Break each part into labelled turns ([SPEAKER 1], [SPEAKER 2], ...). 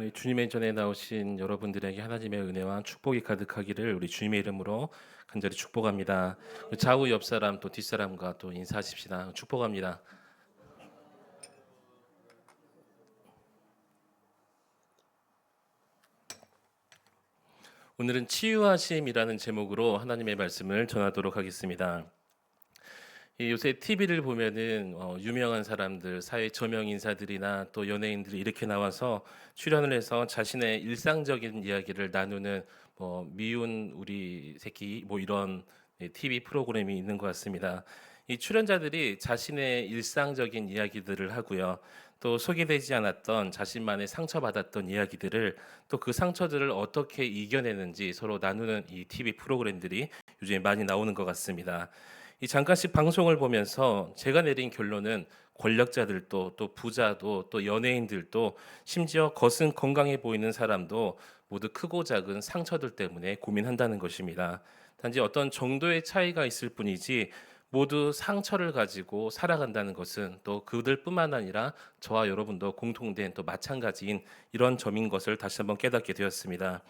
[SPEAKER 1] 오늘 주님의 전에 나오신 여러분들에게 하나님의 은혜와 축복이 가득하기를 우리 주님의 이름으로 간절히 축복합니다. 좌우 옆 사람 또 뒷사람과 또 인사하십시다. 축복합니다. 오늘은 치유하심이라는 제목으로 하나님의 말씀을 전하도록 하겠습니다. 요새 TV를 보면은 유명한 사람들, 사회 저명 인사들이나 또 연예인들이 이렇게 나와서 출연을 해서 자신의 일상적인 이야기를 나누는 미운 우리 새끼 뭐 이런 TV 프로그램이 있는 것 같습니다. 이 출연자들이 자신의 일상적인 이야기들을 하고요. 또 소개되지 않았던 자신만의 상처받았던 이야기들을 또 그 상처들을 어떻게 이겨내는지 서로 나누는 이 TV 프로그램들이 요즘에 많이 나오는 것 같습니다. 이 잠깐씩 방송을 보면서 제가 내린 결론은 권력자들도 또 부자도 또 연예인들도 심지어 겉은 건강해 보이는 사람도 모두 크고 작은 상처들 때문에 고민한다는 것입니다. 단지 어떤 정도의 차이가 있을 뿐이지 모두 상처를 가지고 살아간다는 것은 또 그들뿐만 아니라 저와 여러분도 공통된 또 마찬가지인 이런 점인 것을 다시 한번 깨닫게 되었습니다.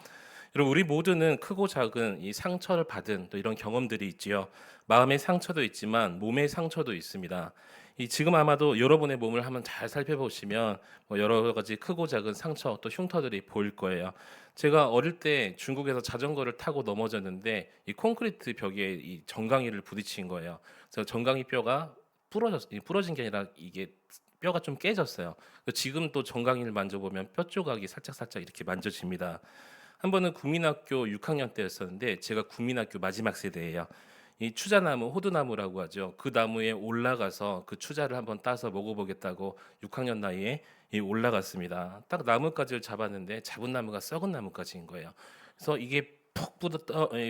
[SPEAKER 1] 여러분 우리 모두는 크고 작은 이 상처를 받은 또 이런 경험들이 있지요. 마음의 상처도 있지만 몸의 상처도 있습니다. 이 지금 아마도 여러분의 몸을 한번 잘 살펴보시면 여러 가지 크고 작은 상처 또 흉터들이 보일 거예요. 제가 어릴 때 중국에서 자전거를 타고 넘어졌는데 이 콘크리트 벽에 이 정강이를 부딪힌 거예요. 그래서 정강이 뼈가 부러진 게 아니라 이게 뼈가 좀 깨졌어요. 지금 또 정강이를 만져보면 뼈 조각이 살짝살짝 이렇게 만져집니다. 한 번은 국민학교 6학년 때였었는데 제가 국민학교 마지막 세대예요. 이 추자나무, 호두나무라고 하죠. 그 나무에 올라가서 그 추자를 한번 따서 먹어보겠다고 6학년 나이에 올라갔습니다. 딱 나뭇가지를 잡았는데 잡은 나무가 썩은 나뭇가지인 거예요. 그래서 이게 푹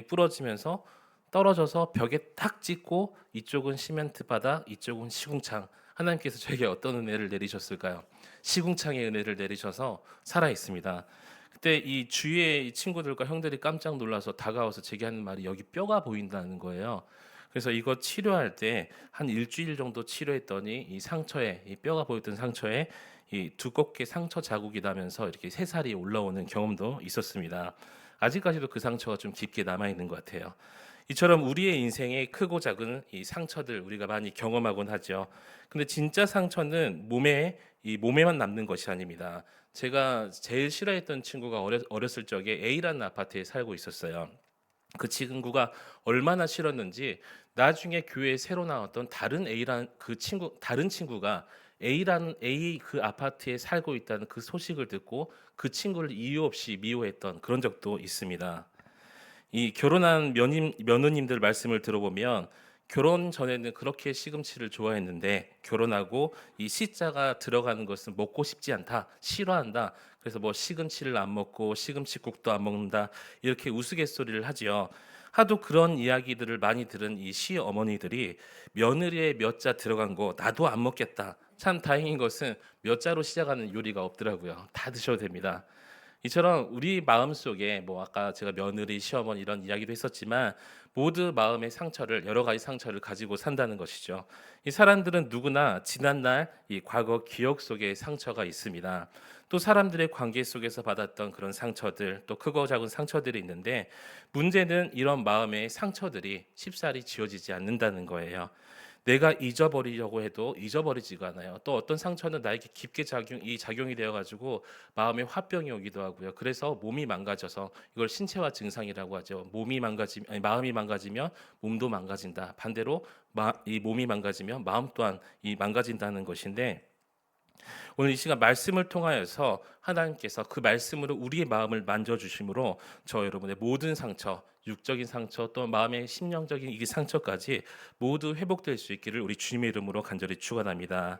[SPEAKER 1] 부러지면서 떨어져서 벽에 딱 찍고 이쪽은 시멘트 바닥, 이쪽은 시궁창. 하나님께서 저에게 어떤 은혜를 내리셨을까요? 시궁창의 은혜를 내리셔서 살아 있습니다. 그때 이 주위의 이 친구들과 형들이 깜짝 놀라서 다가와서 제게 하는 말이 여기 뼈가 보인다는 거예요. 그래서 이거 치료할 때 한 일주일 정도 치료했더니 이 상처에 이 뼈가 보였던 상처에 이 두껍게 상처 자국이 나면서 이렇게 새살이 올라오는 경험도 있었습니다. 아직까지도 그 상처가 좀 깊게 남아 있는 것 같아요. 이처럼 우리의 인생에 크고 작은 이 상처들 우리가 많이 경험하곤 하죠. 근데 진짜 상처는 몸에만 남는 것이 아닙니다. 제가 제일 싫어했던 친구가 어렸을 적에 A라는 아파트에 살고 있었어요. 그 친구가 얼마나 싫었는지 나중에 교회에 새로 나왔던 다른 친구가 A라는 A 그 아파트에 살고 있다는 그 소식을 듣고 그 친구를 이유 없이 미워했던 그런 적도 있습니다. 이 결혼한 며느님들 말씀을 들어보면 결혼 전에는 그렇게 시금치를 좋아했는데 결혼하고 이 시자가 들어가는 것은 먹고 싶지 않다, 싫어한다. 그래서 뭐 시금치를 안 먹고 시금치국도 안 먹는다 이렇게 우스갯소리를 하지요. 하도 그런 이야기들을 많이 들은 이 시어머니들이 며느리의 몇 자 들어간 거 나도 안 먹겠다. 참 다행인 것은 몇 자로 시작하는 요리가 없더라고요. 다 드셔도 됩니다. 이처럼 우리 마음속에 뭐 아까 제가 며느리, 시어머니 이런 이야기도 했었지만 모두 마음의 상처를 여러 가지 상처를 가지고 산다는 것이죠. 이 사람들은 누구나 지난날 이 과거 기억 속에 상처가 있습니다. 또 사람들의 관계 속에서 받았던 그런 상처들 또 크고 작은 상처들이 있는데 문제는 이런 마음의 상처들이 쉽사리 지워지지 않는다는 거예요. 내가 잊어버리려고 해도 잊어버리지가 않아요. 또 어떤 상처는 나에게 깊게 작용이 되어 가지고 마음에 화병이 오기도 하고요. 그래서 몸이 망가져서 이걸 신체화 증상이라고 하죠. 마음이 망가지면 몸도 망가진다. 반대로 이 몸이 망가지면 마음 또한 이 망가진다는 것인데 오늘 이 시간 말씀을 통하여서 하나님께서 그 말씀으로 우리의 마음을 만져 주심으로 저 여러분의 모든 상처, 육적인 상처 또 마음의 심령적인 이 상처까지 모두 회복될 수 있기를 우리 주님의 이름으로 간절히 축원합니다.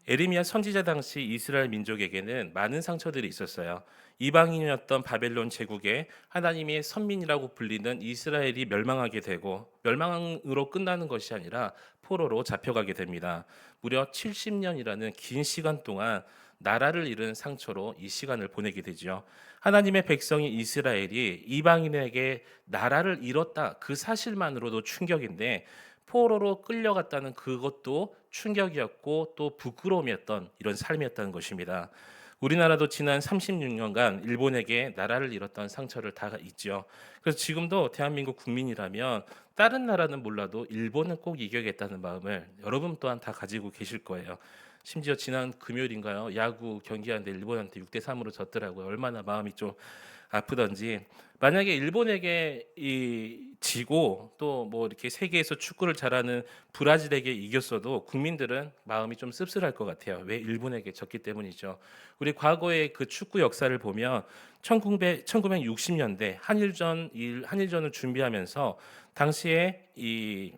[SPEAKER 1] 에르미야 선지자 당시 이스라엘 민족에게는 많은 상처들이 있었어요. 이방인이었던 바벨론 제국에 하나님의 선민이라고 불리는 이스라엘이 멸망하게 되고 멸망으로 끝나는 것이 아니라 포로로 잡혀가게 됩니다. 무려 70년이라는 긴 시간 동안 나라를 잃은 상처로 이 시간을 보내게 되죠. 하나님의 백성인 이스라엘이 이방인에게 나라를 잃었다 그 사실만으로도 충격인데 포로로 끌려갔다는 그것도 충격이었고 또 부끄러움이었던 이런 삶이었다는 것입니다. 우리나라도 지난 36년간 일본에게 나라를 잃었던 상처를 다 있죠. 그래서 지금도 대한민국 국민이라면 다른 나라는 몰라도 일본은 꼭 이겨야겠다는 마음을 여러분 또한 다 가지고 계실 거예요. 심지어 지난 금요일인가요? 야구 경기하는데 일본한테 6대 3으로 졌더라고요. 얼마나 마음이 좀 아프던지. 만약에 일본에게 지고 또 뭐 이렇게 세계에서 축구를 잘하는 브라질에게 이겼어도 국민들은 마음이 좀 씁쓸할 것 같아요. 왜 일본에게 졌기 때문이죠. 우리 과거의 그 축구 역사를 보면 1960년대 한일전을 준비하면서 당시에 이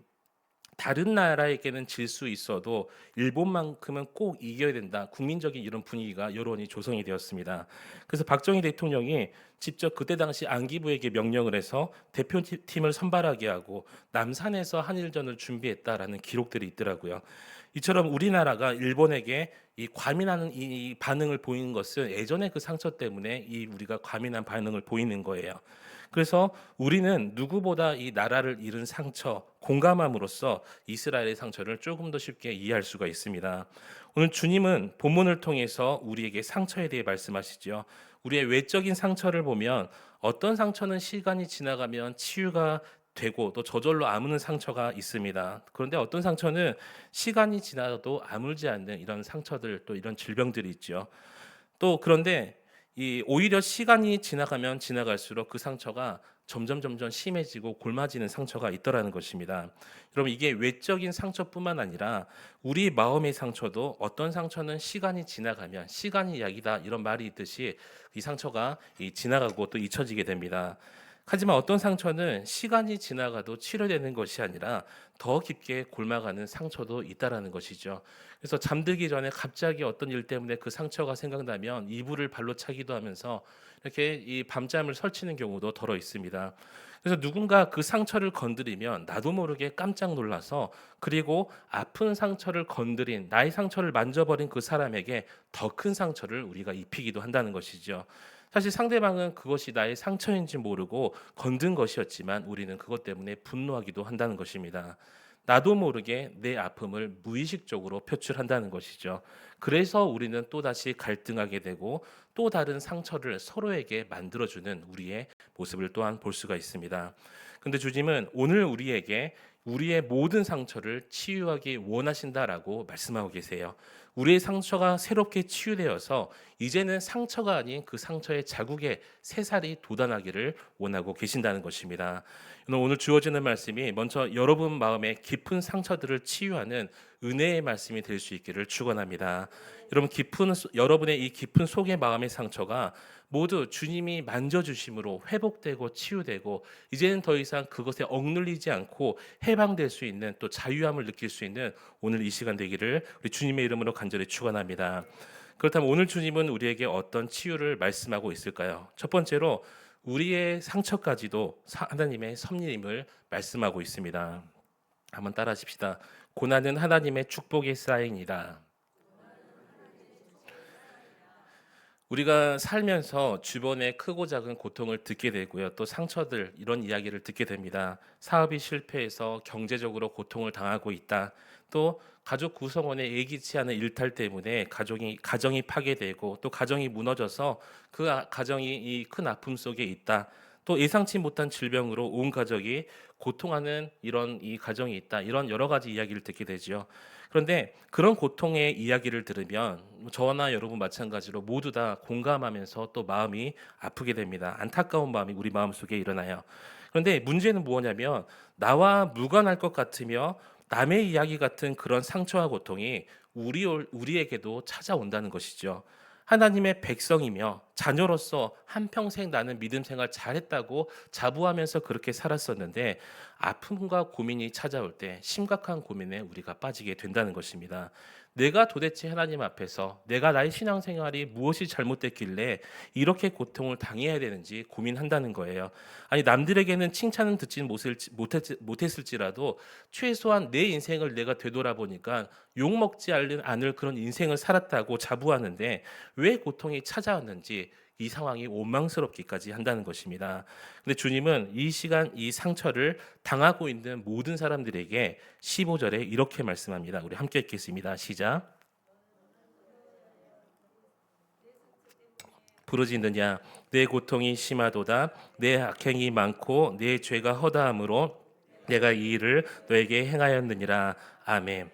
[SPEAKER 1] 다른 나라에게는 질 수 있어도 일본만큼은 꼭 이겨야 된다. 국민적인 이런 분위기가 여론이 조성이 되었습니다. 그래서 박정희 대통령이 직접 그때 당시 안기부에게 명령을 해서 대표팀을 선발하게 하고 남산에서 한일전을 준비했다라는 기록들이 있더라고요. 이처럼 우리나라가 일본에게 이 과민한 이 반응을 보이는 것은 예전의 그 상처 때문에 이 우리가 과민한 반응을 보이는 거예요. 그래서 우리는 누구보다 이 나라를 잃은 상처, 공감함으로써 이스라엘의 상처를 조금 더 쉽게 이해할 수가 있습니다. 오늘 주님은 본문을 통해서 우리에게 상처에 대해 말씀하시죠. 우리의 외적인 상처를 보면 어떤 상처는 시간이 지나가면 치유가 되고 또 저절로 아무는 상처가 있습니다. 그런데 어떤 상처는 시간이 지나도 아물지 않는 이런 상처들 또 이런 질병들이 있죠. 또 그런데 이 오히려 시간이 지나가면 지나갈수록 그 상처가 점점 심해지고 골마지는 상처가 있더라는 것입니다. 여러분 이게 외적인 상처뿐만 아니라 우리 마음의 상처도 어떤 상처는 시간이 지나가면 시간이 약이다 이런 말이 있듯이 이 상처가 지나가고 또 잊혀지게 됩니다. 하지만 어떤 상처는 시간이 지나가도 치료되는 것이 아니라 더 깊게 골마가는 상처도 있다라는 것이죠. 그래서 잠들기 전에 갑자기 어떤 일 때문에 그 상처가 생각나면 이불을 발로 차기도 하면서 이렇게 이 밤잠을 설치는 경우도 더러 있습니다. 그래서 누군가 그 상처를 건드리면 나도 모르게 깜짝 놀라서 그리고 아픈 상처를 건드린 나의 상처를 만져버린 그 사람에게 더 큰 상처를 우리가 입히기도 한다는 것이죠. 사실 상대방은 그것이 나의 상처인지 모르고 건든 것이었지만 우리는 그것 때문에 분노하기도 한다는 것입니다. 나도 모르게 내 아픔을 무의식적으로 표출한다는 것이죠. 그래서 우리는 또다시 갈등하게 되고 또 다른 상처를 서로에게 만들어주는 우리의 모습을 또한 볼 수가 있습니다. 근데 주님은 오늘 우리에게 우리의 모든 상처를 치유하기 원하신다라고 말씀하고 계세요. 우리의 상처가 새롭게 치유되어서 이제는 상처가 아닌 그 상처의 자국에 새살이 돋아나기를 원하고 계신다는 것입니다. 오늘 주어지는 말씀이 먼저 여러분 마음의 깊은 상처들을 치유하는 은혜의 말씀이 될 수 있기를 축원합니다. 여러분 여러분의 이 깊은 속의 마음의 상처가 모두 주님이 만져주심으로 회복되고 치유되고 이제는 더 이상 그것에 억눌리지 않고 해방될 수 있는 또 자유함을 느낄 수 있는 오늘 이 시간 되기를 우리 주님의 이름으로 간절히 축원합니다. 그렇다면 오늘 주님은 우리에게 어떤 치유를 말씀하고 있을까요? 첫 번째로 우리의 상처까지도 하나님의 섭리임을 말씀하고 있습니다. 한번 따라하십시다. 고난은 하나님의 축복의 사인이다. 우리가 살면서 주변에 크고 작은 고통을 듣게 되고요. 또 상처들 이런 이야기를 듣게 됩니다. 사업이 실패해서 경제적으로 고통을 당하고 있다. 또 가족 구성원의 예기치 않은 일탈 때문에 가정이 파괴되고 또 가정이 무너져서 그 가정이 이 큰 아픔 속에 있다. 또 예상치 못한 질병으로 온 가족이 고통하는 이런 이 가정이 있다. 이런 여러 가지 이야기를 듣게 되죠. 그런데 그런 고통의 이야기를 들으면 저나 여러분 마찬가지로 모두 다 공감하면서 또 마음이 아프게 됩니다. 안타까운 마음이 우리 마음속에 일어나요. 그런데 문제는 뭐냐면 나와 무관할 것 같으며 남의 이야기 같은 그런 상처와 고통이 우리에게도 찾아온다는 것이죠. 하나님의 백성이며 자녀로서 한평생 나는 믿음 생활 잘했다고 자부하면서 그렇게 살았었는데 아픔과 고민이 찾아올 때 심각한 고민에 우리가 빠지게 된다는 것입니다. 내가 도대체 하나님 앞에서 내가 나의 신앙생활이 무엇이 잘못됐길래 이렇게 고통을 당해야 되는지 고민한다는 거예요. 아니 남들에게는 칭찬은 듣지 못했을지라도 최소한 내 인생을 내가 되돌아보니까 욕먹지 않을 그런 인생을 살았다고 자부하는데 왜 고통이 찾아왔는지 이 상황이 원망스럽기까지 한다는 것입니다. 근데 주님은 이 시간 이 상처를 당하고 있는 모든 사람들에게 15절에 이렇게 말씀합니다. 우리 함께 읽겠습니다. 시작. 부르짖느냐. 내 고통이 심하도다. 내 악행이 많고 내 죄가 허다함으로 내가 이 일을 너에게 행하였느니라. 아멘.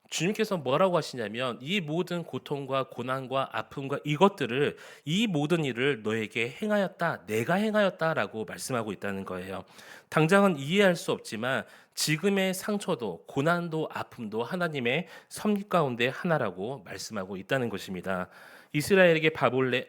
[SPEAKER 1] 주님께서 뭐라고 하시냐면 이 모든 고통과 고난과 아픔과 이것들을, 이 모든 일을 너에게 행하였다, 내가 행하였다라고 말씀하고 있다는 거예요. 당장은 이해할 수 없지만 지금의 상처도 고난도 아픔도 하나님의 섭리 가운데 하나라고 말씀하고 있다는 것입니다. 이스라엘에게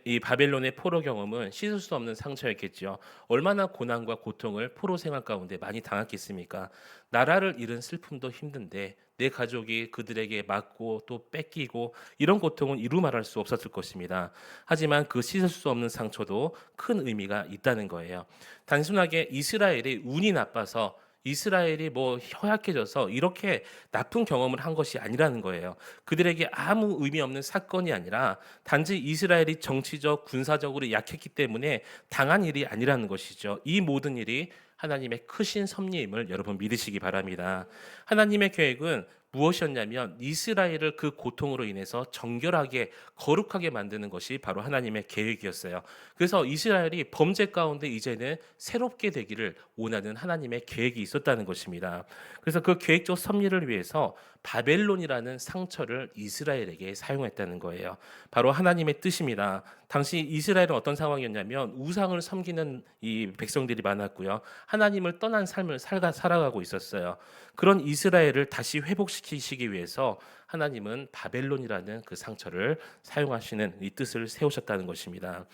[SPEAKER 1] 이 바벨론의 포로 경험은 씻을 수 없는 상처였겠죠. 얼마나 고난과 고통을 포로 생활 가운데 많이 당했겠습니까? 나라를 잃은 슬픔도 힘든데 내 가족이 그들에게 맞고 또 뺏기고 이런 고통은 이루 말할 수 없었을 것입니다. 하지만 그 씻을 수 없는 상처도 큰 의미가 있다는 거예요. 단순하게 이스라엘이 운이 나빠서, 이스라엘이 뭐 허약해져서 이렇게 나쁜 경험을 한 것이 아니라는 거예요. 그들에게 아무 의미 없는 사건이 아니라 단지 이스라엘이 정치적, 군사적으로 약했기 때문에 당한 일이 아니라는 것이죠. 이 모든 일이 하나님의 크신 섭리임을 여러분 믿으시기 바랍니다. 하나님의 계획은 무엇이었냐면 이스라엘을 그 고통으로 인해서 정결하게, 거룩하게 만드는 것이 바로 하나님의 계획이었어요. 그래서 이스라엘이 범죄 가운데 이제는 새롭게 되기를 원하는 하나님의 계획이 있었다는 것입니다. 그래서 그 계획적 섭리를 위해서 바벨론이라는 상처를 이스라엘에게 사용했다는 거예요. 바로 하나님의 뜻입니다. 당시 이스라엘은 어떤 상황이었냐면 우상을 섬기는 이 백성들이 많았고요. 하나님을 떠난 삶을 살아가고 있었어요. 그런 이스라엘을 다시 회복시키시기 위해서 하나님은 바벨론이라는 그 상처를 사용하시는 이 뜻을 세우셨다는 것입니다.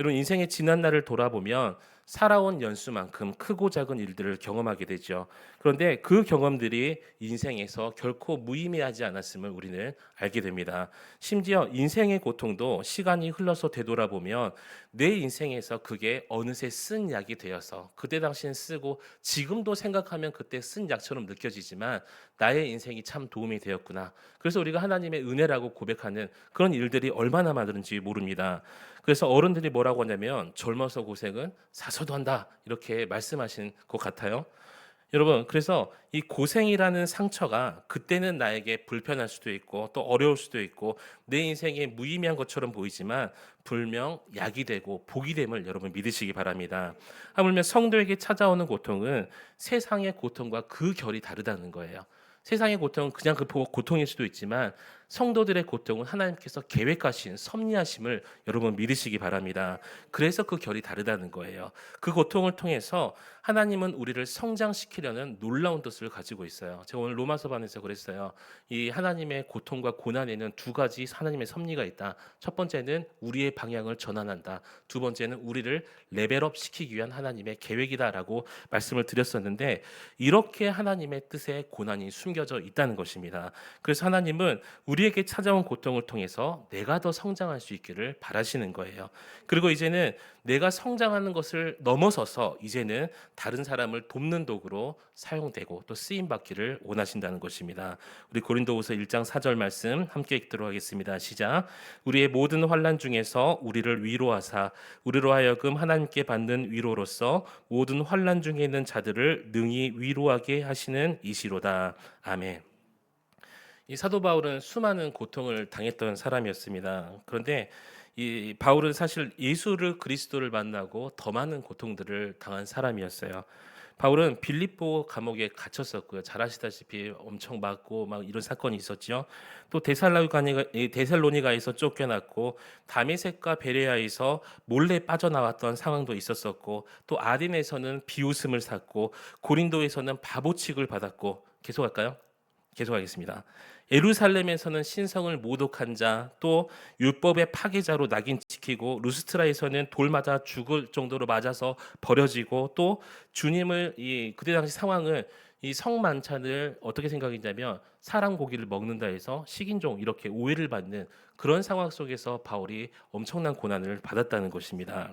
[SPEAKER 1] 여러분, 인생의 지난 날을 돌아보면 살아온 연수만큼 크고 작은 일들을 경험하게 되죠. 그런데 그 경험들이 인생에서 결코 무의미하지 않았음을 우리는 알게 됩니다. 심지어 인생의 고통도 시간이 흘러서 되돌아보면 내 인생에서 그게 어느새 쓴 약이 되어서 그때 당시엔 쓰고 지금도 생각하면 그때 쓴 약처럼 느껴지지만 나의 인생이 참 도움이 되었구나. 그래서 우리가 하나님의 은혜라고 고백하는 그런 일들이 얼마나 많은지 모릅니다. 그래서 어른들이 뭐라고 하냐면 젊어서 고생은 사서도 한다, 이렇게 말씀하신 것 같아요. 여러분, 그래서 이 고생이라는 상처가 그때는 나에게 불편할 수도 있고 또 어려울 수도 있고 내 인생에 무의미한 것처럼 보이지만 분명 약이 되고 복이 됨을 여러분 믿으시기 바랍니다. 하물며 성도에게 찾아오는 고통은 세상의 고통과 그 결이 다르다는 거예요. 세상의 고통은 그냥 그 고통일 수도 있지만 성도들의 고통은 하나님께서 계획하신 섭리하심을 여러분 믿으시기 바랍니다. 그래서 그 결이 다르다는 거예요. 그 고통을 통해서 하나님은 우리를 성장시키려는 놀라운 뜻을 가지고 있어요. 제가 오늘 로마서반에서 그랬어요. 이 하나님의 고통과 고난에는 두 가지 하나님의 섭리가 있다. 첫 번째는 우리의 방향을 전환한다. 두 번째는 우리를 레벨업 시키기 위한 하나님의 계획이다라고 말씀을 드렸었는데, 이렇게 하나님의 뜻에 고난이 숨겨져 있다는 것입니다. 그래서 하나님은 우리에게 찾아온 고통을 통해서 내가 더 성장할 수 있기를 바라시는 거예요. 그리고 이제는 내가 성장하는 것을 넘어서서 이제는 다른 사람을 돕는 도구로 사용되고 또 쓰임 받기를 원하신다는 것입니다. 우리 고린도후서 1장 4절 말씀 함께 읽도록 하겠습니다. 시작. 우리의 모든 환난 중에서 우리를 위로하사 우리로 하여금 하나님께 받는 위로로서 모든 환난 중에 있는 자들을 능히 위로하게 하시는 이시로다. 아멘. 이 사도 바울은 수많은 고통을 당했던 사람이었습니다. 그런데 이 바울은 사실 예수를 그리스도를 만나고 더 많은 고통들을 당한 사람이었어요. 바울은 빌립보 감옥에 갇혔었고요. 잘 아시다시피 엄청 맞고 막 이런 사건이 있었죠. 또 데살로니가에서 쫓겨났고 다메섹과 베레아에서 몰래 빠져나왔던 상황도 있었었고 또 아덴에서는 비웃음을 샀고 고린도에서는 바보 취급을 받았고, 계속할까요? 계속하겠습니다. 예루살렘에서는 신성을 모독한 자, 또 율법의 파괴자로 낙인 찍히고 루스트라에서는 돌 맞아 죽을 정도로 맞아서 버려지고, 또 주님을 그때 당시 상황을 이 성만찬을 어떻게 생각했냐면 사람 고기를 먹는다 해서 식인종 이렇게 오해를 받는 그런 상황 속에서 바울이 엄청난 고난을 받았다는 것입니다.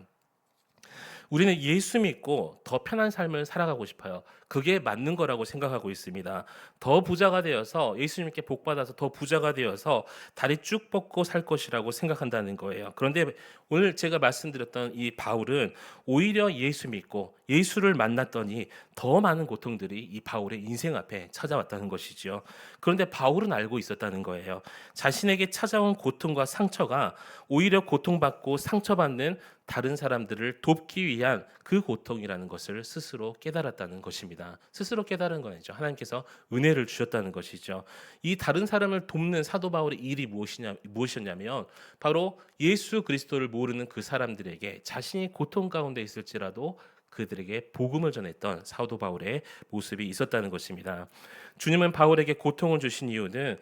[SPEAKER 1] 우리는 예수 믿고 더 편한 삶을 살아가고 싶어요. 그게 맞는 거라고 생각하고 있습니다. 더 부자가 되어서 예수님께 복 받아서 더 부자가 되어서 다리 쭉 뻗고 살 것이라고 생각한다는 거예요. 그런데 오늘 제가 말씀드렸던 이 바울은 오히려 예수 믿고 예수를 만났더니 더 많은 고통들이 이 바울의 인생 앞에 찾아왔다는 것이죠. 그런데 바울은 알고 있었다는 거예요. 자신에게 찾아온 고통과 상처가 오히려 고통받고 상처받는 다른 사람들을 돕기 위한 그 고통이라는 것을 스스로 깨달았다는 것입니다. 스스로 깨달은 거죠. 하나님께서 은혜를 주셨다는 것이죠. 이 다른 사람을 돕는 사도 바울의 일이 무엇이었냐면 바로 예수 그리스도를 모르는 그 사람들에게 자신이 고통 가운데 있을지라도 그들에게 복음을 전했던 사도 바울의 모습이 있었다는 것입니다. 주님은 바울에게 고통을 주신 이유는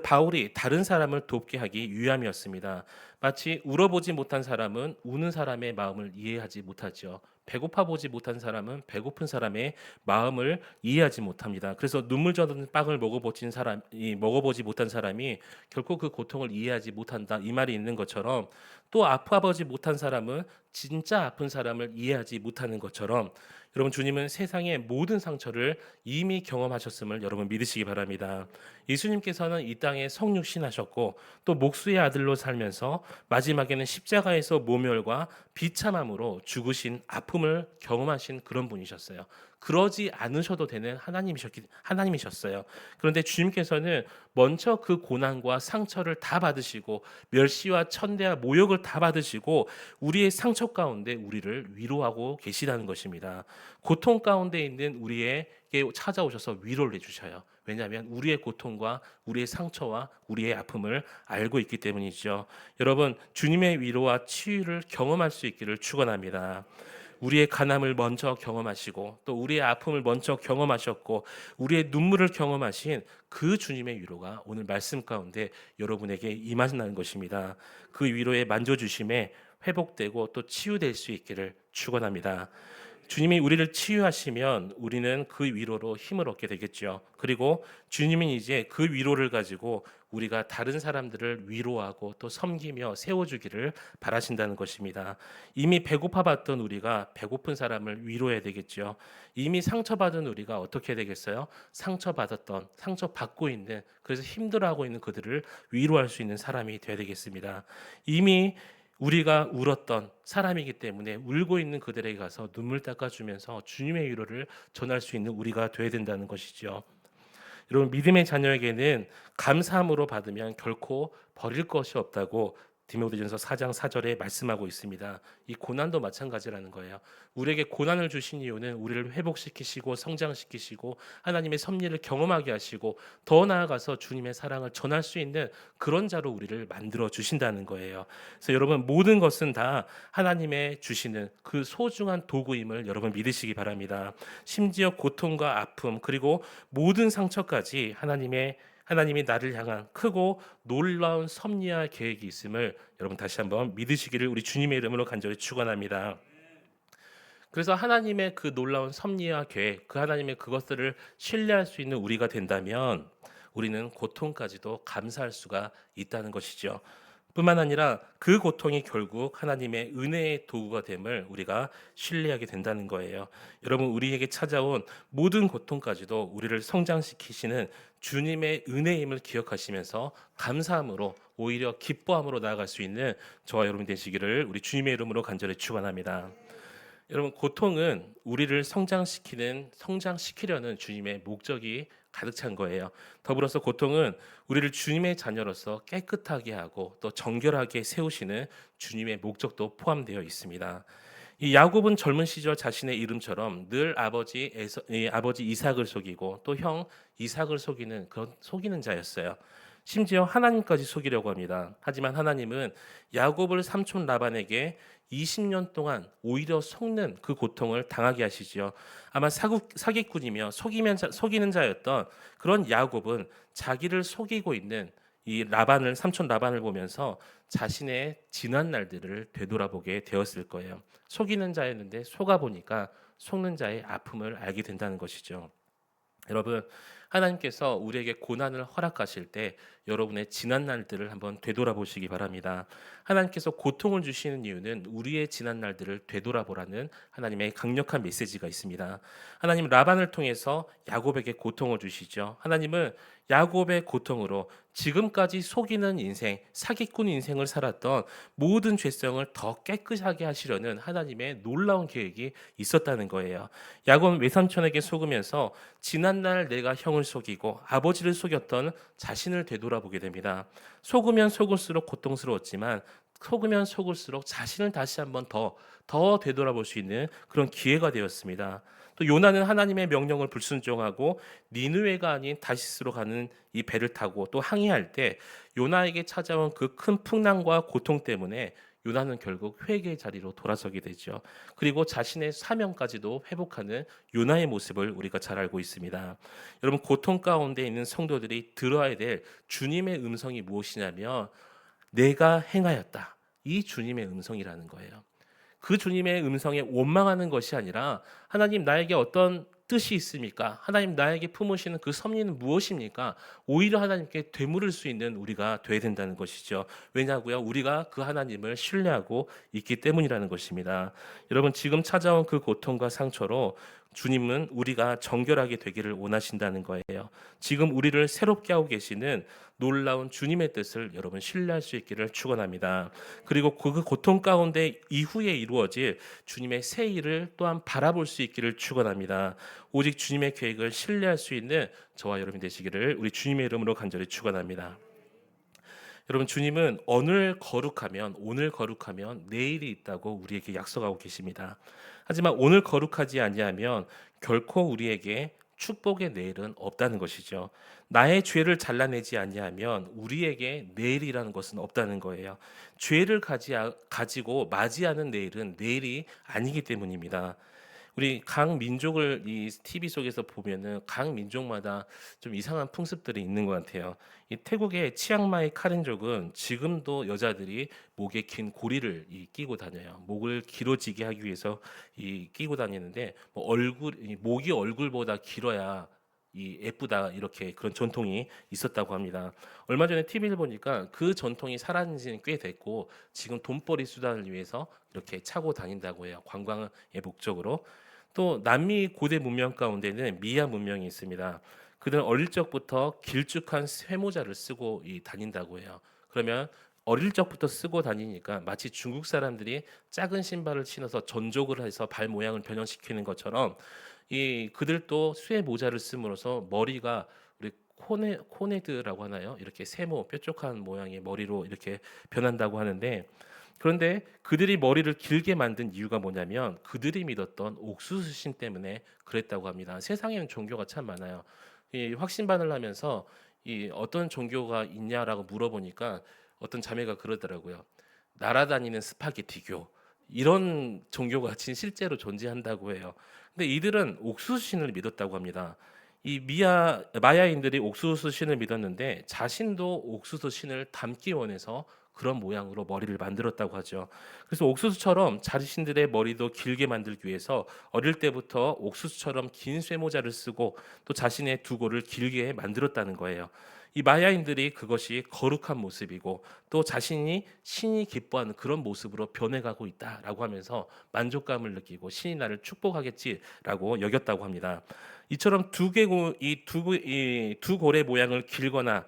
[SPEAKER 1] 바울이 다른 사람을 돕게 하기 위함이었습니다. 마치 울어보지 못한 사람은 우는 사람의 마음을 이해하지 못하죠. 배고파 보지 못한 사람은 배고픈 사람의 마음을 이해하지 못합니다. 그래서 눈물 젖은 빵을 먹어보지 못한 사람이 결코 그 고통을 이해하지 못한다, 이 말이 있는 것처럼, 또 아파보지 못한 사람은 진짜 아픈 사람을 이해하지 못하는 것처럼, 여러분 주님은 세상의 모든 상처를 이미 경험하셨음을 여러분 믿으시기 바랍니다. 예수님께서는 이 땅에 성육신하셨고 또 목수의 아들로 살면서 마지막에는 십자가에서 모멸과 비참함으로 죽으신 아픔을 경험하신 그런 분이셨어요. 그러지 않으셔도 되는 하나님이셨어요. 그런데 주님께서는 먼저 그 고난과 상처를 다 받으시고 멸시와 천대와 모욕을 다 받으시고 우리의 상처 가운데 우리를 위로하고 계시다는 것입니다. 고통 가운데 있는 우리에게 찾아오셔서 위로를 해주셔요. 왜냐하면 우리의 고통과 우리의 상처와 우리의 아픔을 알고 있기 때문이죠. 여러분, 주님의 위로와 치유를 경험할 수 있기를 축원합니다. 우리의 가난을 먼저 경험하시고 또 우리의 아픔을 먼저 경험하셨고 우리의 눈물을 경험하신 그 주님의 위로가 오늘 말씀 가운데 여러분에게 임하신다는 것입니다. 그 위로의 만져주심에 회복되고 또 치유될 수 있기를 축원합니다. 주님이 우리를 치유하시면 우리는 그 위로로 힘을 얻게 되겠죠. 그리고 주님은 이제 그 위로를 가지고 우리가 다른 사람들을 위로하고 또 섬기며 세워주기를 바라신다는 것입니다. 이미 배고파봤던 우리가 배고픈 사람을 위로해야 되겠죠. 이미 상처받은 우리가 어떻게 되겠어요? 상처받고 있는, 그래서 힘들어하고 있는 그들을 위로할 수 있는 사람이 되어야 되겠습니다. 이미 우리가 울었던 사람이기 때문에 울고 있는 그들에게 가서 눈물 닦아주면서 주님의 위로를 전할 수 있는 우리가 되어야 된다는 것이죠. 여러분, 믿음의 자녀에게는 감사함으로 받으면 결코 버릴 것이 없다고 디모데전서 4장 4절에 말씀하고 있습니다. 이 고난도 마찬가지라는 거예요. 우리에게 고난을 주신 이유는 우리를 회복시키시고 성장시키시고 하나님의 섭리를 경험하게 하시고 더 나아가서 주님의 사랑을 전할 수 있는 그런 자로 우리를 만들어 주신다는 거예요. 그래서 여러분, 모든 것은 다 하나님의 주시는 그 소중한 도구임을 여러분 믿으시기 바랍니다. 심지어 고통과 아픔 그리고 모든 상처까지 하나님이 나를 향한 크고 놀라운 섭리와 계획이 있음을 여러분 다시 한번 믿으시기를 우리 주님의 이름으로 간절히 축원합니다. 그래서 하나님의 그 놀라운 섭리와 계획, 그 하나님의 그것들을 신뢰할 수 있는 우리가 된다면 우리는 고통까지도 감사할 수가 있다는 것이죠. 뿐만 아니라 그 고통이 결국 하나님의 은혜의 도구가 됨을 우리가 신뢰하게 된다는 거예요. 여러분, 우리에게 찾아온 모든 고통까지도 우리를 성장시키시는 주님의 은혜임을 기억하시면서 감사함으로 오히려 기뻐함으로 나아갈 수 있는 저와 여러분 되시기를 우리 주님의 이름으로 간절히 축원합니다. 여러분, 고통은 우리를 성장시키려는 주님의 목적이 가득 찬 거예요. 더불어서 고통은 우리를 주님의 자녀로서 깨끗하게 하고 또 정결하게 세우시는 주님의 목적도 포함되어 있습니다. 이 야곱은 젊은 시절 자신의 이름처럼 늘 아버지 이삭을 속이고 또 형 이삭을 속이는 그런 속이는 자였어요. 심지어 하나님까지 속이려고 합니다. 하지만 하나님은 야곱을 삼촌 라반에게 20년 동안 오히려 속는 그 고통을 당하게 하시지요. 아마 사기꾼이며 속이는 자였던 그런 야곱은 자기를 속이고 있는 이 삼촌 라반을 보면서 자신의 지난 날들을 되돌아보게 되었을 거예요. 속이는 자였는데 속아 보니까 속는 자의 아픔을 알게 된다는 것이죠. 여러분, 하나님께서 우리에게 고난을 허락하실 때 여러분의 지난 날들을 한번 되돌아보시기 바랍니다. 하나님께서 고통을 주시는 이유는 우리의 지난 날들을 되돌아보라는 하나님의 강력한 메시지가 있습니다. 하나님 라반을 통해서 야곱에게 고통을 주시죠. 하나님은 야곱의 고통으로 지금까지 속이는 인생, 사기꾼 인생을 살았던 모든 죄성을 더 깨끗하게 하시려는 하나님의 놀라운 계획이 있었다는 거예요. 야곱은 외삼촌에게 속으면서 지난날 내가 형을 속이고 아버지를 속였던 자신을 되돌아보게 됩니다. 속으면 속을수록 고통스러웠지만 속으면 속을수록 자신을 다시 한번 더 되돌아볼 수 있는 그런 기회가 되었습니다. 또 요나는 하나님의 명령을 불순종하고 니느웨가 아닌 다시스로 가는 이 배를 타고 또 항해할 때 요나에게 찾아온 그 큰 풍랑과 고통 때문에 요나는 결국 회개의 자리로 돌아서게 되죠. 그리고 자신의 사명까지도 회복하는 요나의 모습을 우리가 잘 알고 있습니다. 여러분 고통 가운데 있는 성도들이 들어야 될 주님의 음성이 무엇이냐면 내가 행하였다. 이 주님의 음성이라는 거예요. 그 주님의 음성에 원망하는 것이 아니라 하나님 나에게 어떤 뜻이 있습니까? 하나님 나에게 품으시는 그 섭리는 무엇입니까? 오히려 하나님께 되물을 수 있는 우리가 돼야 된다는 것이죠. 왜냐고요? 우리가 그 하나님을 신뢰하고 있기 때문이라는 것입니다. 여러분 지금 찾아온 그 고통과 상처로 주님은 우리가 정결하게 되기를 원하신다는 거예요. 지금 우리를 새롭게 하고 계시는 놀라운 주님의 뜻을 여러분 신뢰할 수 있기를 축원합니다. 그리고 그 고통 가운데 이후에 이루어질 주님의 새 일을 또한 바라볼 수 있기를 축원합니다. 오직 주님의 계획을 신뢰할 수 있는 저와 여러분이 되시기를 우리 주님의 이름으로 간절히 축원합니다. 여러분 주님은 오늘 거룩하면 내일이 있다고 우리에게 약속하고 계십니다. 하지만 오늘 거룩하지 아니하면 결코 우리에게 축복의 내일은 없다는 것이죠. 나의 죄를 잘라내지 아니하면 우리에게 내일이라는 것은 없다는 거예요. 죄를 가지고 맞이하는 내일은 내일이 아니기 때문입니다. 우리 각 민족을 이 TV 속에서 보면은 각 민족마다 좀 이상한 풍습들이 있는 것 같아요. 이 태국의 치앙마이 카렌족은 지금도 여자들이 목에 긴 고리를 끼고 다녀요. 목을 길어지게 하기 위해서 끼고 다니는데 뭐 목이 얼굴보다 길어야 예쁘다 이렇게 그런 전통이 있었다고 합니다. 얼마 전에 TV를 보니까 그 전통이 사라진 지는 꽤 됐고 지금 돈벌이 수단을 위해서 이렇게 차고 다닌다고 해요. 관광의 목적으로. 또 남미 고대 문명 가운데는 미야 문명이 있습니다. 그들은 어릴 적부터 길쭉한 쇠모자를 쓰고 다닌다고 해요. 그러면 어릴 적부터 쓰고 다니니까 마치 중국 사람들이 작은 신발을 신어서 전족을 해서 발 모양을 변형시키는 것처럼 그들도 쇠 모자를 씀으로써 머리가 우리 코네드라고 하나요? 이렇게 세모 뾰족한 모양의 머리로 이렇게 변한다고 하는데 그런데 그들이 머리를 길게 만든 이유가 뭐냐면 그들이 믿었던 옥수수 신 때문에 그랬다고 합니다. 세상에는 종교가 참 많아요. 확신반을 하면서 어떤 종교가 있냐라고 물어보니까 어떤 자매가 그러더라고요. 날아다니는 스파게티교 이런 종교가 실제로 존재한다고 해요. 근데 이들은 옥수수 신을 믿었다고 합니다. 이 마야인들이 옥수수 신을 믿었는데 자신도 옥수수 신을 닮기 원해서 그런 모양으로 머리를 만들었다고 하죠. 그래서 옥수수처럼 자신들의 머리도 길게 만들기 위해서 어릴 때부터 옥수수처럼 긴 쇠모자를 쓰고 또 자신의 두골을 길게 만들었다는 거예요. 이 마야인들이 그것이 거룩한 모습이고 또 자신이 신이 기뻐하는 그런 모습으로 변해가고 있다라고 하면서 만족감을 느끼고 신이 나를 축복하겠지라고 여겼다고 합니다. 이처럼 두 골의 모양을 길거나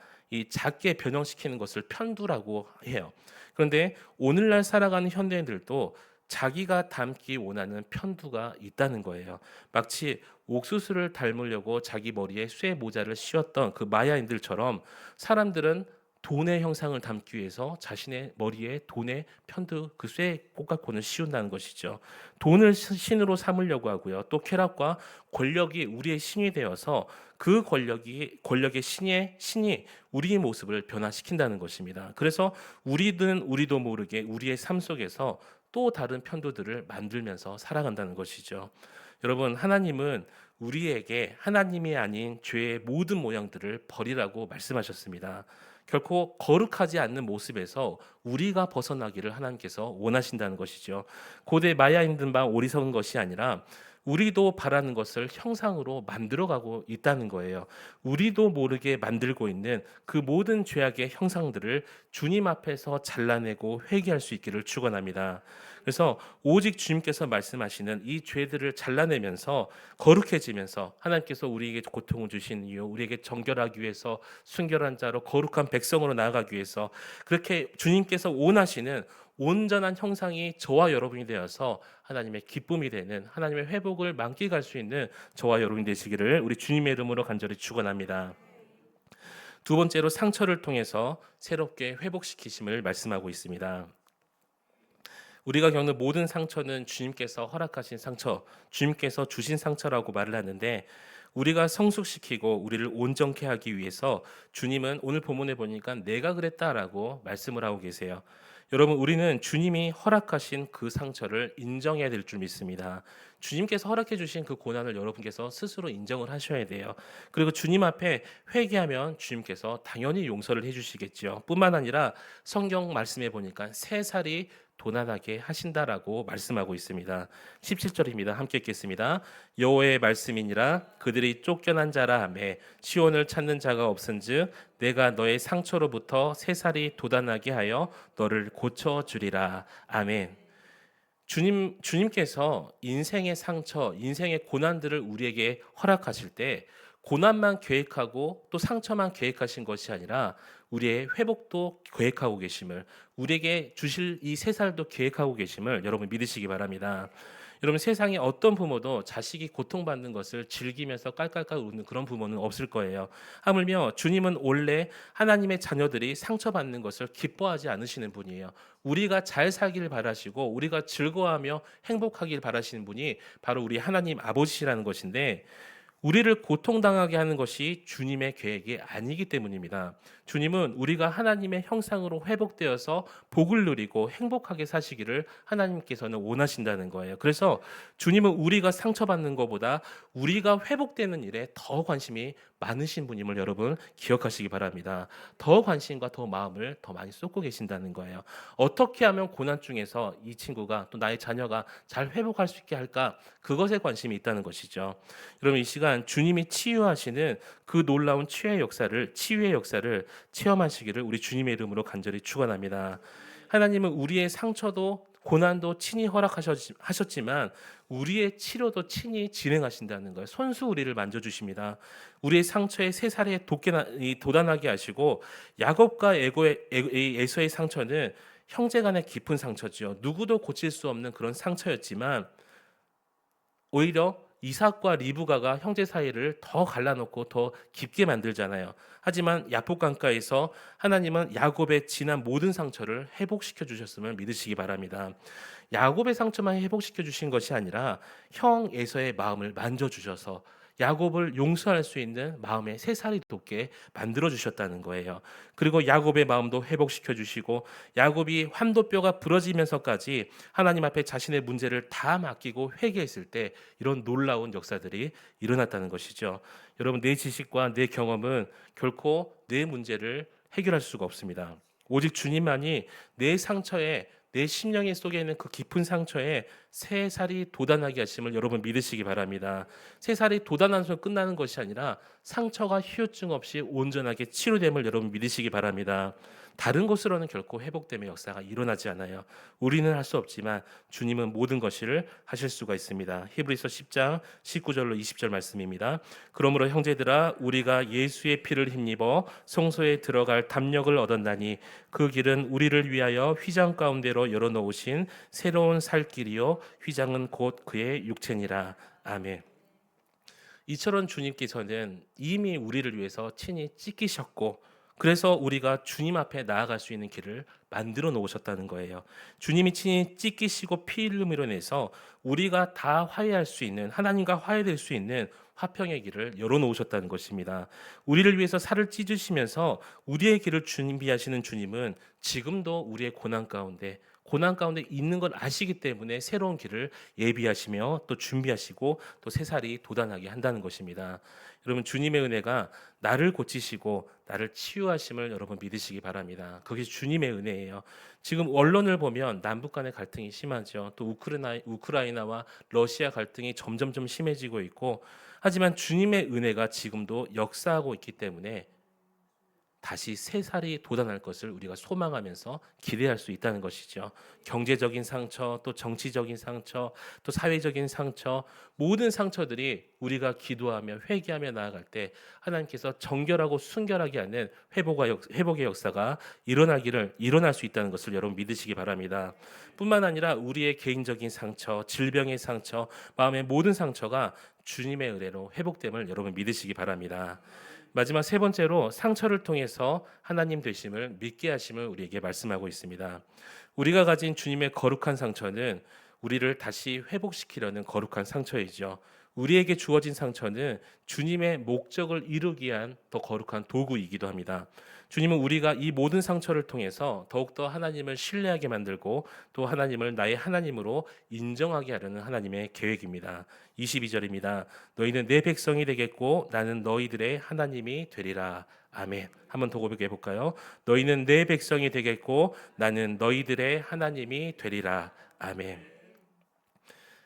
[SPEAKER 1] 작게 변형시키는 것을 편두라고 해요. 그런데 오늘날 살아가는 현대인들도 자기가 닮기 원하는 편두가 있다는 거예요. 마치 옥수수를 닮으려고 자기 머리에 쇠 모자를 씌웠던 그 마야인들처럼 사람들은 돈의 형상을 담기 위해서 자신의 머리에 돈의 편두 그 쇠 꽃가콘을 씌운다는 것이죠. 돈을 신으로 삼으려고 하고요. 또 쾌락과 권력이 우리의 신이 되어서 그 권력의 신이 우리의 모습을 변화시킨다는 것입니다. 그래서 우리도 모르게 우리의 삶 속에서 또 다른 편도들을 만들면서 살아간다는 것이죠. 여러분 하나님은 우리에게 하나님이 아닌 죄의 모든 모양들을 버리라고 말씀하셨습니다. 결코 거룩하지 않는 모습에서 우리가 벗어나기를 하나님께서 원하신다는 것이죠. 고대 마야인들만 어리석은 것이 아니라 우리도 바라는 것을 형상으로 만들어가고 있다는 거예요. 우리도 모르게 만들고 있는 그 모든 죄악의 형상들을 주님 앞에서 잘라내고 회개할 수 있기를 축원합니다. 그래서 오직 주님께서 말씀하시는 이 죄들을 잘라내면서 거룩해지면서 하나님께서 우리에게 고통을 주신 이유, 우리에게 정결하기 위해서 순결한 자로 거룩한 백성으로 나아가기 위해서 그렇게 주님께서 원하시는 온전한 형상이 저와 여러분이 되어서 하나님의 기쁨이 되는 하나님의 회복을 만끽할 수 있는 저와 여러분이 되시기를 우리 주님의 이름으로 간절히 축원합니다. 두 번째로 상처를 통해서 새롭게 회복시키심을 말씀하고 있습니다. 우리가 겪는 모든 상처는 주님께서 허락하신 상처, 주님께서 주신 상처라고 말을 하는데 우리가 성숙시키고 우리를 온전케 하기 위해서 주님은 오늘 본문에 보니까 내가 그랬다라고 말씀을 하고 계세요. 여러분, 우리는 주님이 허락하신 그 상처를 인정해야 될 줄 믿습니다. 주님께서 허락해 주신 그 고난을 여러분께서 스스로 인정을 하셔야 돼요. 그리고 주님 앞에 회개하면 주님께서 당연히 용서를 해주시겠죠. 뿐만 아니라 성경 말씀에 보니까 새 살이 도난하게 하신다라고 말씀하고 있습니다. 17절입니다. 함께 읽겠습니다. 여호와의 말씀이니라 그들이 쫓겨난 자라 하매 시온을 찾는 자가 없은즉 내가 너의 상처로부터 새 살이 도단하게 하여 너를 고쳐 주리라. 아멘. 주님께서 인생의 상처, 인생의 고난들을 우리에게 허락하실 때 고난만 계획하고 또 상처만 계획하신 것이 아니라 우리의 회복도 계획하고 계심을, 우리에게 주실 이 새 살도 계획하고 계심을 여러분 믿으시기 바랍니다. 여러분, 세상에 어떤 부모도 자식이 고통받는 것을 즐기면서 깔깔깔 웃는 그런 부모는 없을 거예요. 하물며 주님은 원래 하나님의 자녀들이 상처받는 것을 기뻐하지 않으시는 분이에요. 우리가 잘 살기를 바라시고 우리가 즐거워하며 행복하길 바라시는 분이 바로 우리 하나님 아버지시라는 것인데, 우리를 고통당하게 하는 것이 주님의 계획이 아니기 때문입니다. 주님은 우리가 하나님의 형상으로 회복되어서 복을 누리고 행복하게 사시기를 하나님께서는 원하신다는 거예요. 그래서 주님은 우리가 상처받는 것보다 우리가 회복되는 일에 더 관심이 많으신 분임을 여러분 기억하시기 바랍니다. 더 관심과 더 마음을 더 많이 쏟고 계신다는 거예요. 어떻게 하면 고난 중에서 이 친구가 또 나의 자녀가 잘 회복할 수 있게 할까? 그것에 관심이 있다는 것이죠. 여러분, 이 시간 주님이 치유하시는 그 놀라운 치유의 역사를 체험하시기를 우리 주님의 이름으로 간절히 축원합니다. 하나님은 우리의 상처도 고난도 친히 허락하셨지만 우리의 치료도 친히 진행하신다는 거예요. 손수 우리를 만져주십니다. 우리의 상처에 새 살에 도단하게 하시고, 야곱과 에서의 상처는 형제간의 깊은 상처죠. 누구도 고칠 수 없는 그런 상처였지만 오히려 이삭과 리브가가 형제 사이를 더 갈라놓고 더 깊게 만들잖아요. 하지만 야복 강가에서 하나님은 야곱의 지난 모든 상처를 회복시켜 주셨음을 믿으시기 바랍니다. 야곱의 상처만 회복시켜 주신 것이 아니라 형 에서의 마음을 만져 주셔서 야곱을 용서할 수 있는 마음의 새 살이 돋게 만들어 주셨다는 거예요. 그리고 야곱의 마음도 회복시켜 주시고 야곱이 환도뼈가 부러지면서까지 하나님 앞에 자신의 문제를 다 맡기고 회개했을 때 이런 놀라운 역사들이 일어났다는 것이죠. 여러분, 내 지식과 내 경험은 결코 내 문제를 해결할 수가 없습니다. 오직 주님만이 내 상처에, 내 심령 속에 있는 그 깊은 상처에 새 살이 돋아나게 하심을 여러분 믿으시기 바랍니다. 새 살이 돋아나서 끝나는 것이 아니라 상처가 후유증 없이 온전하게 치료됨을 여러분 믿으시기 바랍니다. 다른 곳으로는 결코 회복됨의 역사가 일어나지 않아요. 우리는 할 수 없지만 주님은 모든 것을 하실 수가 있습니다. 히브리서 10장 19절로 20절 말씀입니다. 그러므로 형제들아, 우리가 예수의 피를 힘입어 성소에 들어갈 담력을 얻었나니 그 길은 우리를 위하여 휘장 가운데로 열어놓으신 새로운 살 길이요 휘장은 곧 그의 육체니라. 아멘. 이처럼 주님께서는 이미 우리를 위해서 친히 찢기셨고, 그래서 우리가 주님 앞에 나아갈 수 있는 길을 만들어 놓으셨다는 거예요. 주님이 친히 찢기시고 피 흘림으로 인해서 우리가 다 화해할 수 있는, 하나님과 화해될 수 있는 화평의 길을 열어놓으셨다는 것입니다. 우리를 위해서 살을 찢으시면서 우리의 길을 준비하시는 주님은 지금도 우리의 고난 가운데, 고난 가운데 있는 걸 아시기 때문에 새로운 길을 예비하시며 또 준비하시고 또 새살이 돋아나게 한다는 것입니다. 여러분, 주님의 은혜가 나를 고치시고 나를 치유하심을 여러분 믿으시기 바랍니다. 그게 주님의 은혜예요. 지금 언론을 보면 남북 간의 갈등이 심하죠. 또 우크라이나와 러시아 갈등이 점점점 심해지고 있고, 하지만 주님의 은혜가 지금도 역사하고 있기 때문에 다시 새살이 돋아날 것을 우리가 소망하면서 기대할 수 있다는 것이죠. 경제적인 상처, 또 정치적인 상처, 또 사회적인 상처, 모든 상처들이 우리가 기도하며 회개하며 나아갈 때 하나님께서 정결하고 순결하게 하는 회복의 역사가 일어날 수 있다는 것을 여러분 믿으시기 바랍니다. 뿐만 아니라 우리의 개인적인 상처, 질병의 상처, 마음의 모든 상처가 주님의 은혜로 회복됨을 여러분 믿으시기 바랍니다. 마지막 세 번째로 상처를 통해서 하나님 되심을 믿게 하심을 우리에게 말씀하고 있습니다. 우리가 가진 주님의 거룩한 상처는 우리를 다시 회복시키려는 거룩한 상처이죠. 우리에게 주어진 상처는 주님의 목적을 이루기 위한 더 거룩한 도구이기도 합니다. 주님은 우리가 이 모든 상처를 통해서 더욱더 하나님을 신뢰하게 만들고 또 하나님을 나의 하나님으로 인정하게 하려는 하나님의 계획입니다. 22절입니다. 너희는 내 백성이 되겠고 나는 너희들의 하나님이 되리라. 아멘. 한번 더 고백해 볼까요? 너희는 내 백성이 되겠고 나는 너희들의 하나님이 되리라. 아멘.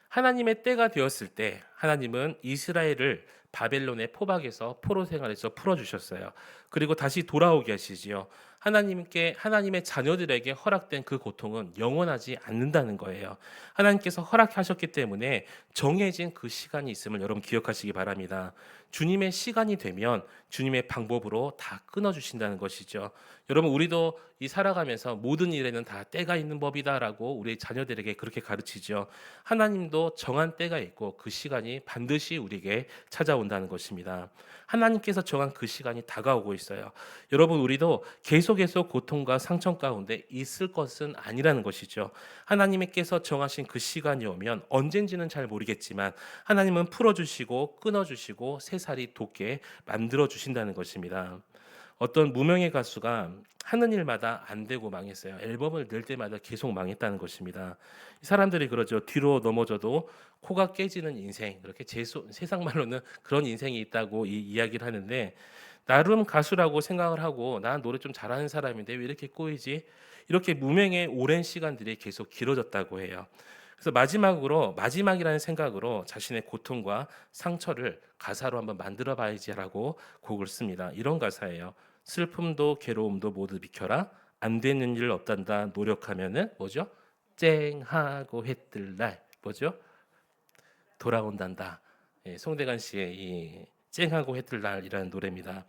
[SPEAKER 1] 하나님의 때가 되었을 때 하나님은 이스라엘을 바벨론의 포박에서 포로 생활에서 풀어주셨어요. 그리고 다시 돌아오게 하시지요. 하나님의 자녀들에게 허락된 그 고통은 영원하지 않는다는 거예요. 하나님께서 허락하셨기 때문에 정해진 그 시간이 있음을 여러분 기억하시기 바랍니다. 주님의 시간이 되면 주님의 방법으로 다 끊어주신다는 것이죠. 여러분, 우리도 이 살아가면서 모든 일에는 다 때가 있는 법이다라고 우리 자녀들에게 그렇게 가르치죠. 하나님도 정한 때가 있고 그 시간이 반드시 우리에게 찾아온다는 것입니다. 하나님께서 정한 그 시간이 다가오고 있어요. 여러분, 우리도 계속해서 고통과 상처 가운데 있을 것은 아니라는 것이죠. 하나님께서 정하신 그 시간이 오면 언젠지는 잘 모르겠지만 하나님은 풀어주시고 끊어주시고 새살이 돋게 만들어주신다는 것입니다. 어떤 무명의 가수가 하는 일마다 안 되고 망했어요. 앨범을 낼 때마다 계속 망했다는 것입니다. 사람들이 그러죠. 뒤로 넘어져도 코가 깨지는 인생, 이렇게 세상 말로는 그런 인생이 있다고 이야기를 하는데, 나름 가수라고 생각을 하고 난 노래 좀 잘하는 사람인데 왜 이렇게 꼬이지? 이렇게 무명의 오랜 시간들이 계속 길어졌다고 해요. 그래서 마지막이라는 생각으로 자신의 고통과 상처를 가사로 한번 만들어 봐야지라고 곡을 씁니다. 이런 가사예요. 슬픔도 괴로움도 모두 비켜라. 안 되는 일 없단다. 노력하면은 뭐죠? 쨍하고 해 뜰 날 뭐죠? 돌아온단다. 예, 송대관 씨의 이 쨍하고 해 뜰 날이라는 노래입니다.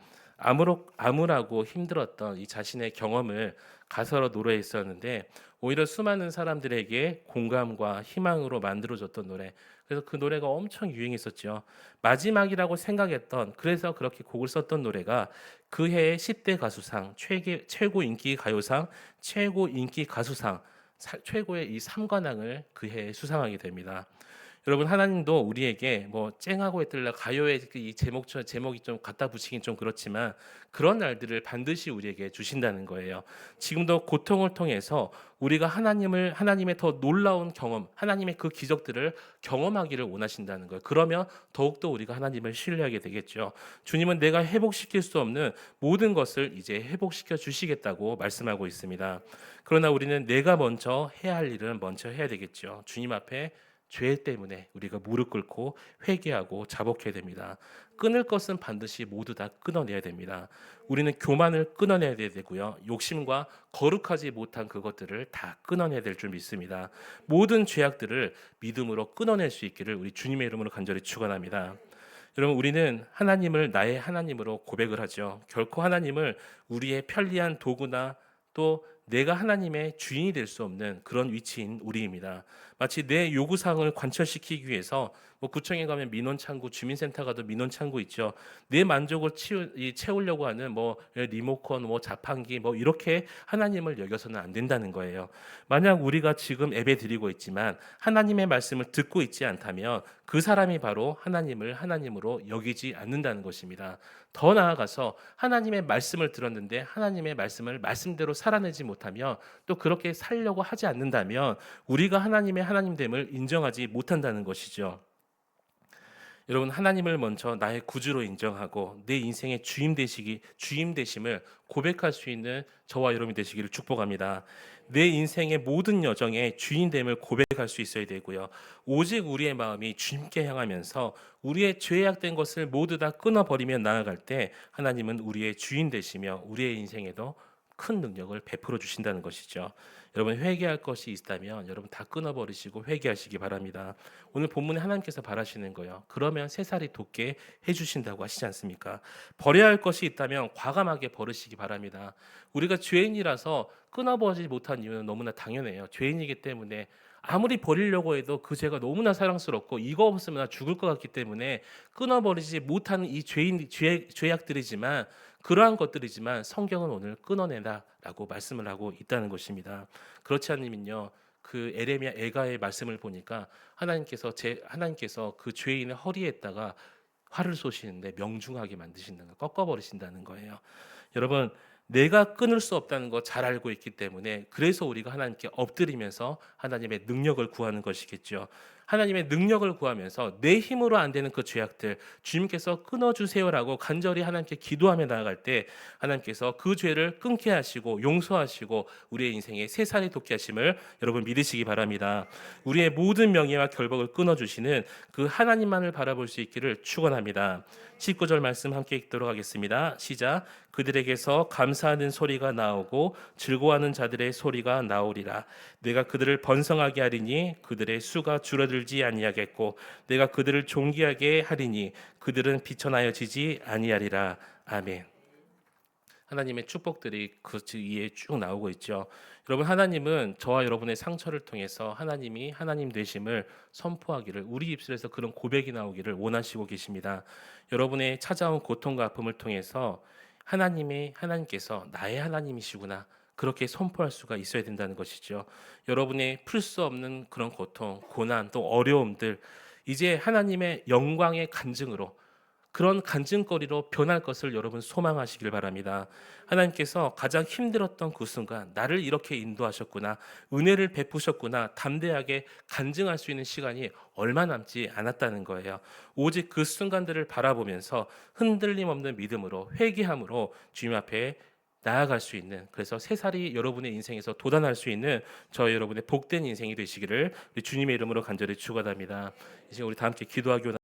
[SPEAKER 1] 암울하고 힘들었던 이 자신의 경험을 가사로 노래했었는데 오히려 수많은 사람들에게 공감과 희망으로 만들어졌던 노래. 그래서 그 노래가 엄청 유행했었죠. 마지막이라고 생각했던, 그래서 그렇게 곡을 썼던 노래가 그 해의 10대 가수상, 최고 인기 가요상, 최고 인기 가수상, 최고의 이 3관왕을 그 해에 수상하게 됩니다. 여러분, 하나님도 우리에게 뭐 쨍하고 해뜰라 가요의 이 제목이 좀 갖다 붙이긴 좀 그렇지만 그런 날들을 반드시 우리에게 주신다는 거예요. 지금도 고통을 통해서 우리가 하나님의 더 놀라운 경험, 하나님의 그 기적들을 경험하기를 원하신다는 거예요. 그러면 더욱더 우리가 하나님을 신뢰하게 되겠죠. 주님은 내가 회복시킬 수 없는 모든 것을 이제 회복시켜 주시겠다고 말씀하고 있습니다. 그러나 우리는 내가 먼저 해야 할 일은 먼저 해야 되겠죠. 주님 앞에 죄 때문에 우리가 무릎 꿇고 회개하고 자복해야 됩니다. 끊을 것은 반드시 모두 다 끊어내야 됩니다. 우리는 교만을 끊어내야 되고요. 욕심과 거룩하지 못한 그것들을 다 끊어내야 될 줄 믿습니다. 모든 죄악들을 믿음으로 끊어낼 수 있기를 우리 주님의 이름으로 간절히 축원합니다. 여러분, 우리는 하나님을 나의 하나님으로 고백을 하죠. 결코 하나님을 우리의 편리한 도구나 또 내가 하나님의 주인이 될 수 없는 그런 위치인 우리입니다. 마치 내 요구사항을 관철시키기 위해서 뭐 구청에 가면 민원창구, 주민센터 가도 민원창구 있죠. 내 만족을 채우려고 하는 뭐 리모컨, 뭐 자판기 뭐 이렇게 하나님을 여겨서는 안 된다는 거예요. 만약 우리가 지금 예배 드리고 있지만 하나님의 말씀을 듣고 있지 않다면 그 사람이 바로 하나님을 하나님으로 여기지 않는다는 것입니다. 더 나아가서 하나님의 말씀을 들었는데 하나님의 말씀을 말씀대로 살아내지 못하면 또 그렇게 살려고 하지 않는다면 우리가 하나님의 하나님됨을 인정하지 못한다는 것이죠. 여러분, 하나님을 먼저 나의 구주로 인정하고 내 인생의 주임 되심을 고백할 수 있는 저와 여러분이 되시기를 축복합니다. 내 인생의 모든 여정의 주인됨을 고백할 수 있어야 되고요. 오직 우리의 마음이 주님께 향하면서 우리의 죄악된 것을 모두 다 끊어버리며 나아갈 때 하나님은 우리의 주인 되시며 우리의 인생에도 큰 능력을 베풀어 주신다는 것이죠. 여러분, 회개할 것이 있다면 여러분 다 끊어버리시고 회개하시기 바랍니다. 오늘 본문에 하나님께서 바라시는 거예요. 그러면 새살이 돋게 해주신다고 하시지 않습니까? 버려야 할 것이 있다면 과감하게 버리시기 바랍니다. 우리가 죄인이라서 끊어버리지 못한 이유는 너무나 당연해요. 죄인이기 때문에 아무리 버리려고 해도 그 죄가 너무나 사랑스럽고 이거 없으면 나 죽을 것 같기 때문에 끊어버리지 못하는 이 죄악들이지만 그러한 것들이지만 성경은 오늘 끊어내라라고 말씀을 하고 있다는 것입니다. 그렇지 않으면요, 그 에레미야 애가의 말씀을 보니까 하나님께서 그 죄인의 허리에다가 활을 쏘시는데 명중하게 만드신다는 거, 꺾어버리신다는 거예요. 여러분, 내가 끊을 수 없다는 거 잘 알고 있기 때문에 그래서 우리가 하나님께 엎드리면서 하나님의 능력을 구하는 것이겠죠. 하나님의 능력을 구하면서 내 힘으로 안 되는 그 죄악들 주님께서 끊어주세요라고 간절히 하나님께 기도하며 나아갈 때 하나님께서 그 죄를 끊게 하시고 용서하시고 우리의 인생에 새살이 돋게 하심을 여러분 믿으시기 바랍니다. 우리의 모든 명예와 결박을 끊어주시는 그 하나님만을 바라볼 수 있기를 축원합니다. 19절 말씀 함께 읽도록 하겠습니다. 시작. 그들에게서 감사하는 소리가 나오고 즐거워하는 자들의 소리가 나오리라. 내가 그들을 번성하게 하리니 그들의 수가 줄어들지 아니하겠고 내가 그들을 존귀하게 하리니 그들은 비천하여지지 아니하리라. 아멘. 하나님의 축복들이 그 위에 쭉 나오고 있죠. 여러분, 하나님은 저와 여러분의 상처를 통해서 하나님이 하나님 되심을 선포하기를, 우리 입술에서 그런 고백이 나오기를 원하시고 계십니다. 여러분의 찾아온 고통과 아픔을 통해서 하나님께서 나의 하나님이시구나, 그렇게 선포할 수가 있어야 된다는 것이죠. 여러분의 풀 수 없는 그런 고통, 고난, 또 어려움들 이제 하나님의 영광의 간증으로, 그런 간증거리로 변할 것을 여러분 소망하시길 바랍니다. 하나님께서 가장 힘들었던 그 순간 나를 이렇게 인도하셨구나, 은혜를 베푸셨구나, 담대하게 간증할 수 있는 시간이 얼마 남지 않았다는 거예요. 오직 그 순간들을 바라보면서 흔들림 없는 믿음으로 회개함으로 주님 앞에 나아갈 수 있는, 그래서 새살이 여러분의 인생에서 돋아날 수 있는 저 여러분의 복된 인생이 되시기를 우리 주님의 이름으로 간절히 축원합니다. 이제 우리 다 함께 기도하기 원합니다.